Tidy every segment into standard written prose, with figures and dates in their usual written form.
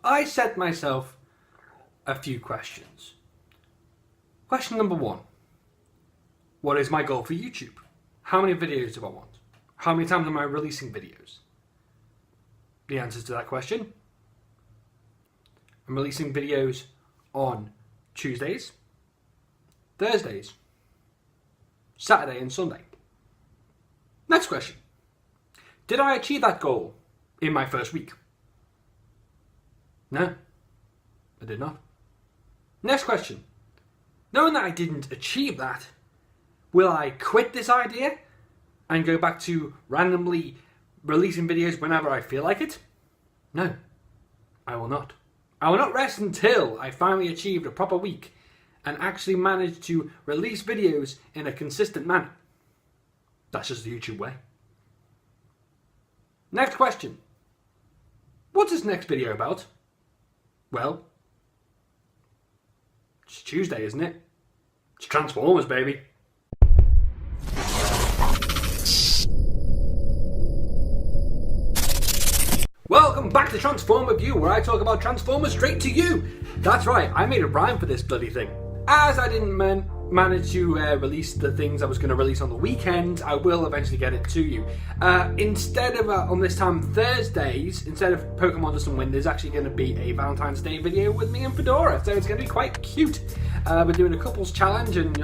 I set myself a few questions. Question number 1. What is my goal for YouTube? How many videos do I want? How many times am I releasing videos? The answers to that question: I'm releasing videos on Tuesdays, Thursdays, Saturday and Sunday. Next question. Did I achieve that goal in my first week? No, I did not. Next question. Knowing that I didn't achieve that, will I quit this idea and go back to randomly releasing videos whenever I feel like it? No, I will not. I will not rest until I finally achieved a proper week and actually managed to release videos in a consistent manner. That's just the YouTube way. Next question. What's this next video about? Well, it's Tuesday, isn't it? It's Transformers, baby. Welcome back to Transformaview, where I talk about Transformers straight to you. That's right, I made a rhyme for this bloody thing. As I didn't manage to release the things I was going to release on the weekend, I will eventually get it to you. Instead of, on this time Thursdays, instead of Pokemon Dust and Wind, there's actually going to be a Valentine's Day video with me and Fedora, so it's going to be quite cute. We're doing a couples challenge, and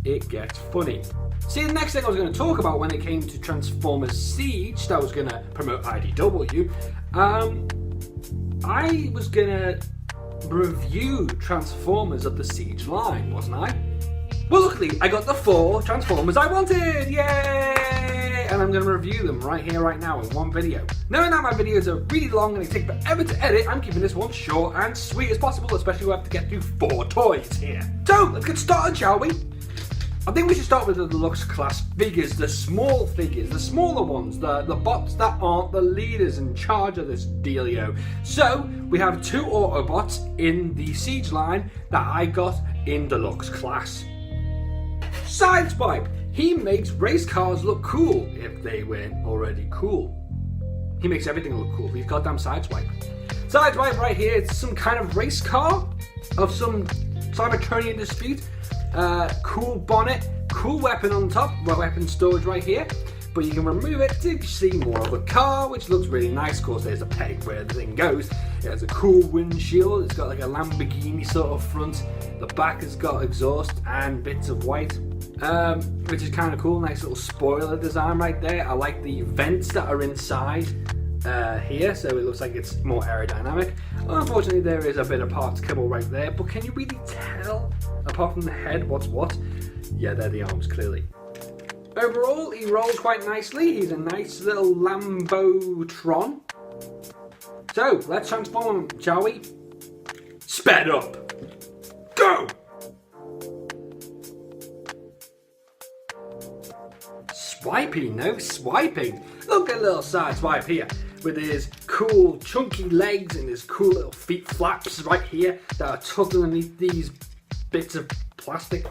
it gets funny. See, the next thing I was going to talk about when it came to Transformers Seige, that I was going to promote IDW, I was going to review Transformers of the Seige line, wasn't I? Well, luckily, I got the 4 Transformers I wanted! Yay! And I'm going to review them right here, right now, in one video. Knowing that my videos are really long and they take forever to edit, I'm keeping this one short and sweet as possible, especially when I have to get through 4 toys here. So, let's get started, shall we? I think we should start with the deluxe class figures, the small figures, the smaller ones, the bots that aren't the leaders in charge of this dealio. So, we have 2 Autobots in the Seige line that I got in deluxe class. Sideswipe! He makes race cars look cool, if they weren't already cool. He makes everything look cool, he's goddamn Sideswipe. Sideswipe right here, it's some kind of race car of some Cybertronian dispute. Cool bonnet, cool weapon on top, weapon storage right here, but you can remove it to see more of the car, which looks really nice. Of course, there's a peg where the thing goes. It has a cool windshield, it's got like a Lamborghini sort of front, the back has got exhaust and bits of white, which is kind of cool. Nice little spoiler design right there. I like the vents that are inside here, so it looks like it's more aerodynamic. Unfortunately, there is a bit of parts kibble right there, but can you really tell, apart from the head, what's what? Yeah, they're the arms, clearly. Overall, he rolls quite nicely. He's a nice little Lambotron. So, let's transform him, shall we? Sped up! Go! Swipey, no swiping. Look at little Sideswipe here, with his cool chunky legs and his cool little feet flaps right here that are tucked underneath these bits of plastic.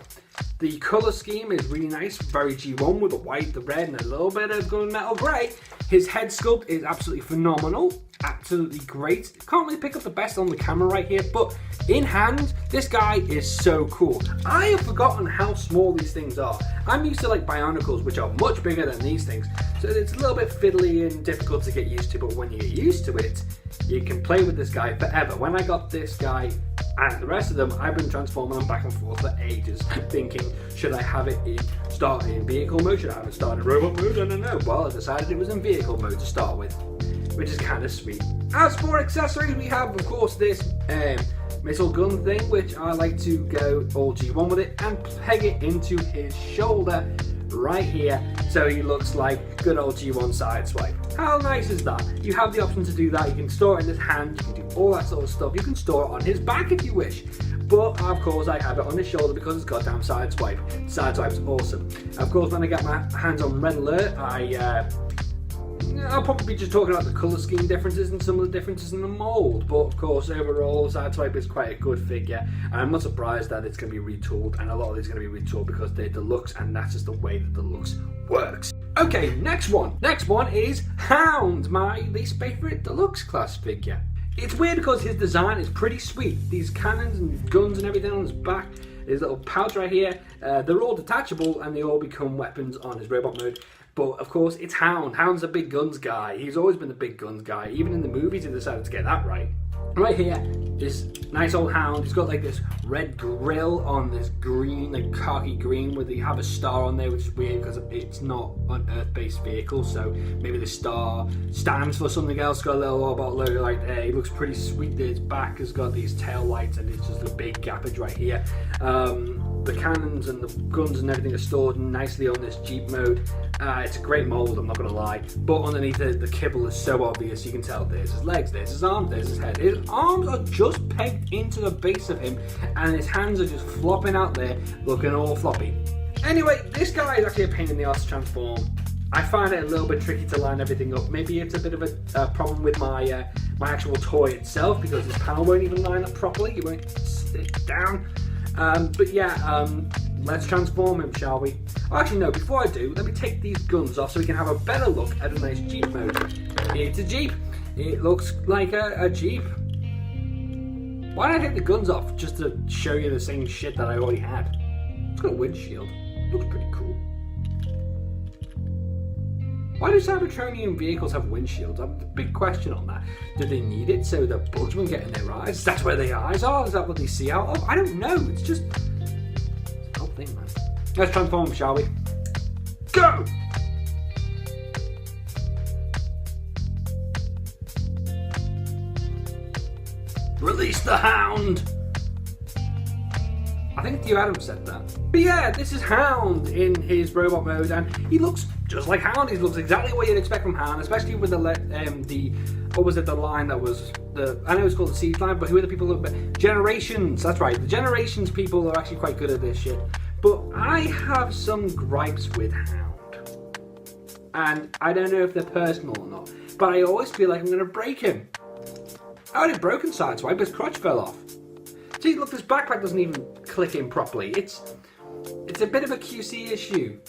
The colour scheme is really nice, very G1 with the white, the red and a little bit of gunmetal grey. His head sculpt is absolutely phenomenal, absolutely great. Can't really pick up the best on the camera right here, but in hand, this guy is so cool. I have forgotten how small these things are. I'm used to like Bionicles, which are much bigger than these things, so it's a little bit fiddly and difficult to get used to, but when you get used to it, you can play with this guy forever. When I got this guy and the rest of them, I've been transforming them back and forth for ages, thinking, should I have it start in vehicle mode? Should I have it start in robot mode? I don't know. Well, I decided it was in vehicle mode to start with, which is kind of sweet. As for accessories, we have, of course, this missile gun thing, which I like to go all G1 with it and peg it into his shoulder right here, so he looks like good old G1 Sideswipe. How nice is that? You have the option to do that. You can store it in his hand, you can do all that sort of stuff. You can store it on his back if you wish, but of course I have it on his shoulder because it's goddamn Sideswipe. Sideswipe's awesome. Of course, when I get my hands on Red Alert, I'll probably be just talking about the colour scheme differences and some of the differences in the mould, but of course overall Sideswipe is quite a good figure, and I'm not surprised that it's going to be retooled, and a lot of it's going to be retooled because they're deluxe and that's just the way that deluxe works. Okay, next one. Next one is Hound, my least favourite deluxe class figure. It's weird because his design is pretty sweet. These cannons and guns and everything on his back, his little pouch right here, they're all detachable and they all become weapons on his robot mode. But of course, it's Hound. Hound's a big guns guy. He's always been the big guns guy. Even in the movies, he decided to get that right. Right here, this nice old Hound. He's got like this red grill on this green, like khaki green, where they have a star on there, which is weird because it's not an Earth-based vehicle. So maybe the star stands for something else. Got a little robot logo right there. He looks pretty sweet. His back has got these tail lights, and it's just a big gappage right here. The cannons and the guns and everything are stored nicely on this Jeep mode. It's a great mold, I'm not going to lie. But underneath it, the kibble is so obvious. You can tell there's his legs, there's his arms, there's his head. His arms are just pegged into the base of him, and his hands are just flopping out there, looking all floppy. Anyway, this guy is actually a pain in the ass to transform. I find it a little bit tricky to line everything up. Maybe it's a bit of a problem with my my actual toy itself, because this panel won't even line up properly. It won't stick down. But yeah, let's transform him, shall we? Oh, actually, no, before I do, let me take these guns off so we can have a better look at a nice Jeep mode. It's a Jeep. It looks like a Jeep. Why did I take the guns off? Just to show you the same shit that I already had. It's got a windshield. Looks pretty cool. Why do Cybertronian vehicles have windshields? I have a big question on that. Do they need it so that bugs won't get in their eyes? That's where their eyes are? Is that what they see out of? I don't know. It's just... it's a whole thing, man. Let's transform, shall we? Go! Release the Hound! I think Theo Adams said that. But yeah, this is Hound in his robot mode, and he looks just like Hound. He looks exactly what you'd expect from Hound, especially with the what was it, the line that was I know it's called the Seige line, but who are the people that Generations? That's right, the Generations people are actually quite good at this shit. But I have some gripes with Hound, and I don't know if they're personal or not, but I always feel like I'm going to break him. I already broken Sideswipe, his crotch fell off. See, look, this backpack doesn't even click in properly. It's a bit of a QC issue.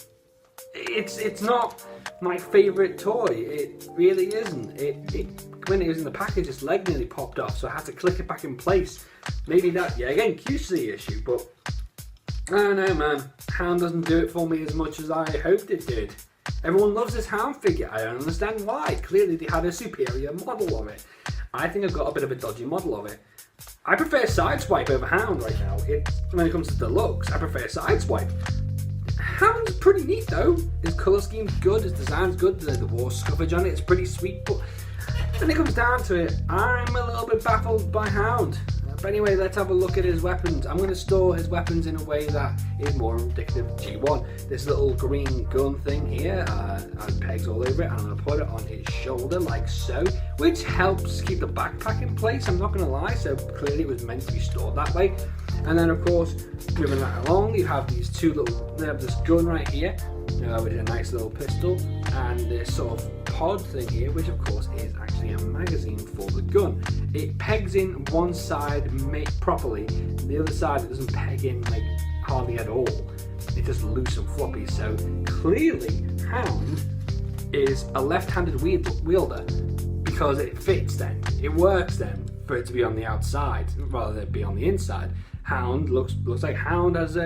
It's not my favourite toy. It really isn't. When it was in the package, its leg nearly popped off, so I had to click it back in place. Maybe that, yeah, again, QC issue, but I don't know, man. Hound doesn't do it for me as much as I hoped it did. Everyone loves this Hound figure. I don't understand why. Clearly, they had a superior model of it. I think I've got a bit of a dodgy model of it. I prefer Sideswipe over Hound right now. When it comes to deluxe, I prefer Sideswipe. Hound's pretty neat though. His colour scheme's good, his design's good, the war scuffage on it is pretty sweet, but when it comes down to it, I'm a little bit baffled by Hound. But anyway, let's have a look at his weapons. I'm going to store his weapons in a way that is more indicative of G1. This little green gun thing here has pegs all over it, and I'm going to put it on his shoulder like so, which helps keep the backpack in place, I'm not going to lie, so clearly it was meant to be stored that way. And then of course, moving that along, you have these they have this gun right here, with a nice little pistol, and this sort of pod thing here, which of course is actually a magazine for the gun. It pegs in one side properly, the other side it doesn't peg in like hardly at all. It's just loose and floppy, so clearly Hound is a left-handed wielder because it fits then. It works then for it to be on the outside rather than be on the inside. Hound looks like Hound has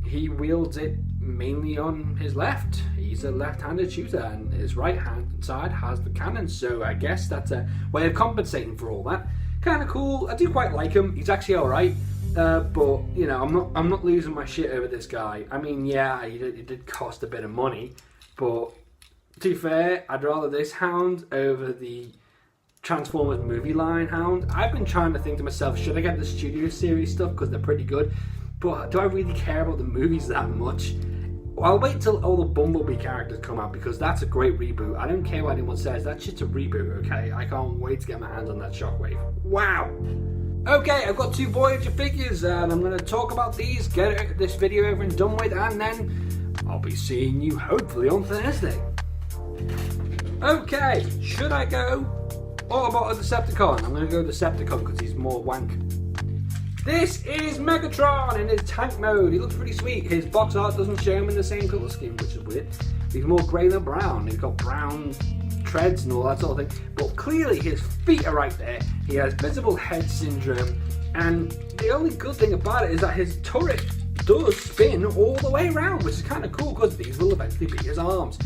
he wields it mainly on his left. He's a left-handed shooter, and his right-hand side has the cannon. So I guess that's a way of compensating for all that. Kind of cool. I do quite like him. He's actually all right, but you know, I'm not losing my shit over this guy. I mean, yeah, it did cost a bit of money, but to be fair, I'd rather this Hound over the Transformers movie line Hound. I've been trying to think to myself, should I get the Studio Series stuff because they're pretty good? But do I really care about the movies that much? Well, I'll wait till all the Bumblebee characters come out because that's a great reboot. I don't care what anyone says, that shit's a reboot, okay? I can't wait to get my hands on that Shockwave. Wow! Okay, I've got 2 Voyager figures and I'm going to talk about these, get this video over and done with, and then I'll be seeing you hopefully on Thursday. Okay, should I go Autobot or Decepticon? I'm going to go Decepticon because he's more wank. This is Megatron in his tank mode. He looks pretty sweet. His box art doesn't show him in the same colour scheme, which is weird. He's more grey than brown. He's got brown treads and all that sort of thing. But clearly his feet are right there. He has visible head syndrome. And the only good thing about it is that his turret does spin all the way around, which is kind of cool because these will eventually be his arms.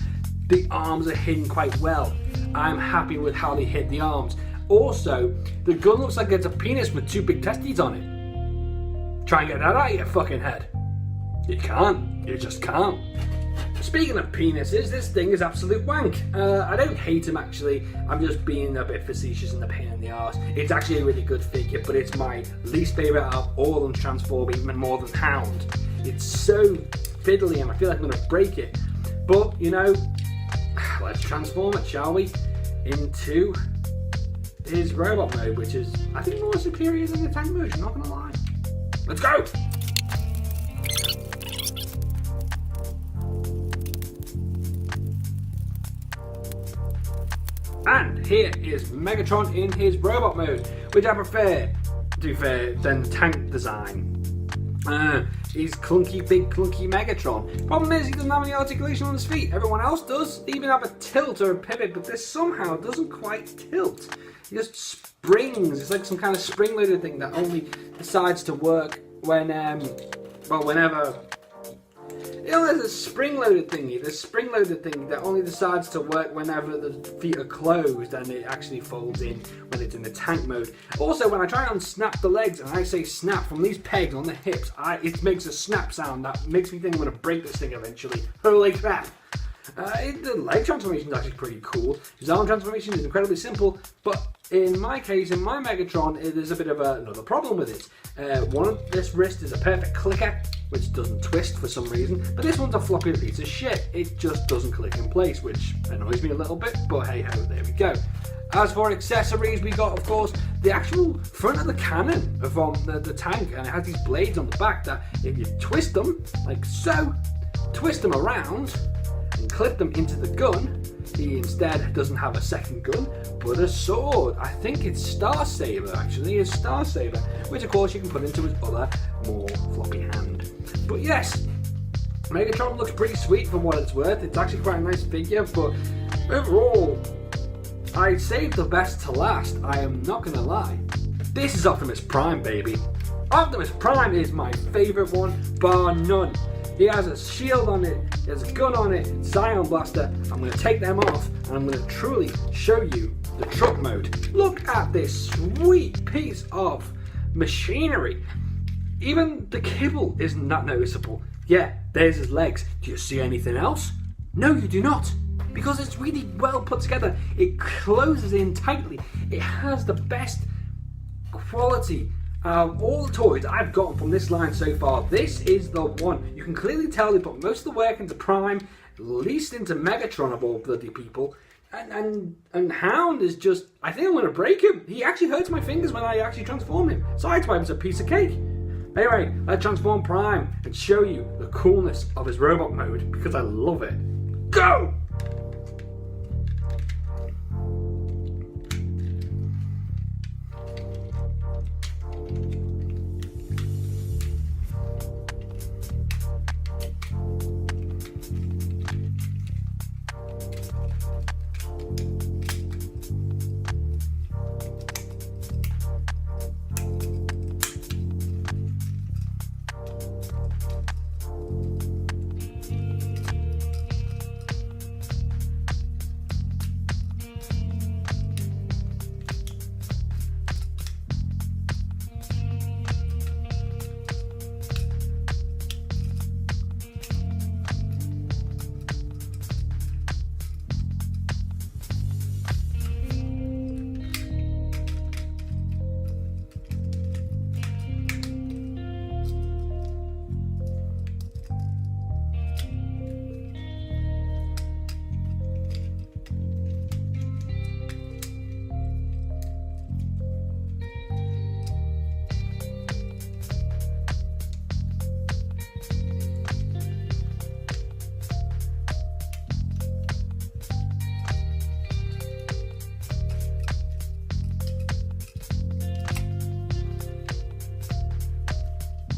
The arms are hidden quite well. I'm happy with how they hid the arms. Also, the gun looks like it's a penis with 2 big testes on it. Try and get that out of your fucking head. You can't. You just can't. Speaking of penises, this thing is absolute wank. I don't hate him actually, I'm just being a bit facetious and a pain in the arse. It's actually a really good figure, but it's my least favourite out of all of them transforming, even more than Hound. It's so fiddly and I feel like I'm going to break it. But, you know, let's transform it, shall we? Into his robot mode, which is, I think, more superior than the tank mode, I'm not going to lie. Let's go! And here is Megatron in his robot mode, which I prefer, to be fair, than tank design. He's clunky, big clunky Megatron. Problem is, he doesn't have any articulation on his feet. Everyone else does. They even have a tilt or a pivot, but this somehow doesn't quite tilt. He just springs. It's like some kind of spring-loaded thing that only decides to work when, well, whenever. You know, there's a spring-loaded thingy. There's spring-loaded thingy that only decides to work whenever the feet are closed, and it actually folds in when it's in the tank mode. Also, when I try and snap the legs, and I say snap from these pegs on the hips, it makes a snap sound that makes me think I'm going to break this thing eventually. Holy crap! The leg transformation is actually pretty cool. His arm transformation is incredibly simple, but in my case, in my Megatron, there's a bit of another problem with it. One of this wrist is a perfect clicker, which doesn't twist for some reason, but this one's a floppy piece of shit. It just doesn't click in place, which annoys me a little bit, but hey ho, there we go. As for accessories, we got, of course, the actual front of the cannon from the tank, and it has these blades on the back that if you twist them, like so, twist them around, and clip them into the gun, he instead doesn't have a second gun, but a sword. I think it's Star Saber, actually. It's Star Saber, which of course you can put into his other, more floppy hand. But yes, Megatron looks pretty sweet for what it's worth. It's actually quite a nice figure, but overall, I saved the best to last. I am not going to lie. This is Optimus Prime, baby. Optimus Prime is my favourite one, bar none. He has a shield on it, he has a gun on it, Zion Blaster. I'm going to take them off and I'm going to truly show you the truck mode. Look at this sweet piece of machinery. Even the kibble isn't that noticeable. Yeah, there's his legs. Do you see anything else? No, you do not. Because it's really well put together. It closes in tightly. It has the best quality all the toys I've gotten from this line so far. This is the one. You can clearly tell they put most of the work into Prime, least into Megatron of all bloody people. And Hound is just, I think I'm going to break him. He actually hurts my fingers when I actually transform him. Sideswipe's a piece of cake. Anyway, let's transform Prime and show you the coolness of his robot mode because I love it. Go!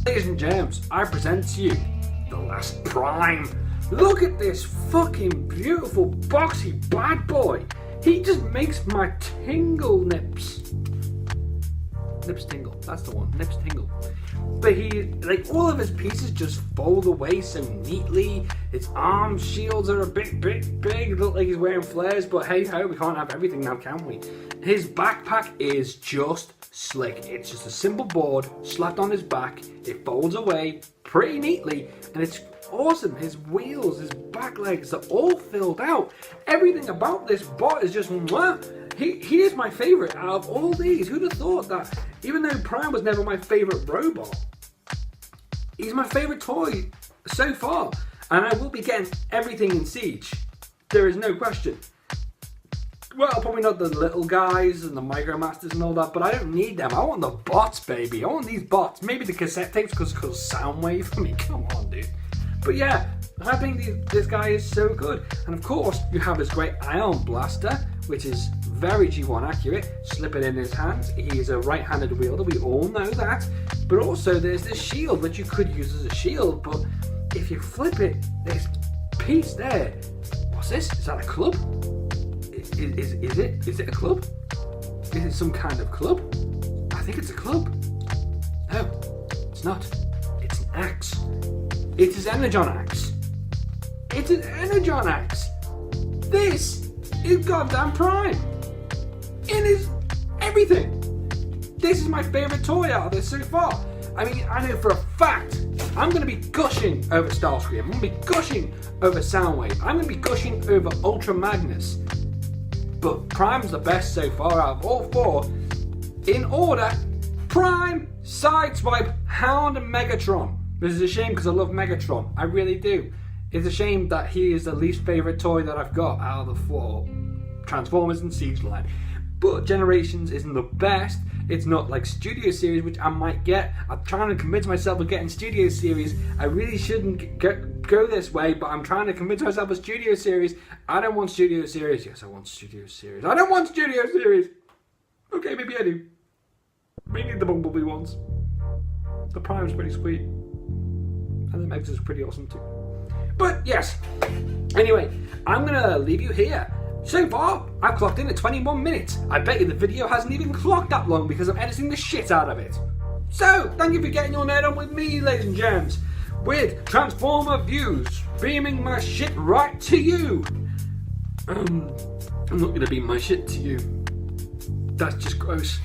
Ladies and germs, I present to you the last Prime Look at this fucking beautiful boxy bad boy. He just makes my tingle nips. Nips tingle, that's the one, nips tingle. But he, like, all of his pieces just fold away so neatly. His arm shields are a bit big, look like he's wearing flares, but hey ho, we can't have everything now, can we? His backpack is just slick. It's just a simple board slapped on his back. It folds away pretty neatly, and it's awesome. His wheels, his back legs are all filled out. Everything about this bot is just mwah. He is my favorite out of all these. Who'd have thought that? Even though Prime was never my favorite robot, he's my favorite toy so far. And I will be getting everything in Siege. There is no question. Well, probably not the little guys and the Micromasters and all that, but I don't need them. I want the bots, baby. I want these bots. Maybe the cassette tapes because Soundwave. I mean, come on, dude. But yeah, I think this guy is so good. And of course, you have his great Ion Blaster, which is very G1 accurate. Slip it in his hands. He is a right-handed wielder. We all know that. But also, there's this shield, which you could use as a shield. But if you flip it, this piece there. What's this? Is that a club? Is it a club? Is it some kind of club? I think it's a club. No, it's not. It's an axe. It's his Energon axe. It's an Energon axe. This is goddamn Prime. It is everything. This is my favorite toy out of this so far. I mean, I know for a fact I'm going to be gushing over Starscream. I'm going to be gushing over Soundwave. I'm going to be gushing over Ultra Magnus. But Prime's the best so far out of all four. In order: Prime, Sideswipe, Hound, and Megatron. This is a shame because I love Megatron. I really do. It's a shame that he is the least favourite toy that I've got out of the four Transformers and Siege line. But Generations isn't the best. It's not like Studio Series, which I might get. I'm trying to convince myself of getting Studio Series. I really shouldn't go this way, but I'm trying to convince myself of Studio Series. I don't want Studio Series. Yes, I want Studio Series. I don't want Studio Series. Okay, maybe I do. Maybe the Bumblebee ones. The Prime's pretty sweet. And the Megs is pretty awesome too. But yes. Anyway, I'm going to leave you here. So far, I've clocked in at 21 minutes. I bet you the video hasn't even clocked that long because I'm editing the shit out of it. So, thank you for getting your nerd on with me, ladies and gents, with Transformaview, beaming my shit right to you. I'm not going to beam my shit to you. That's just gross.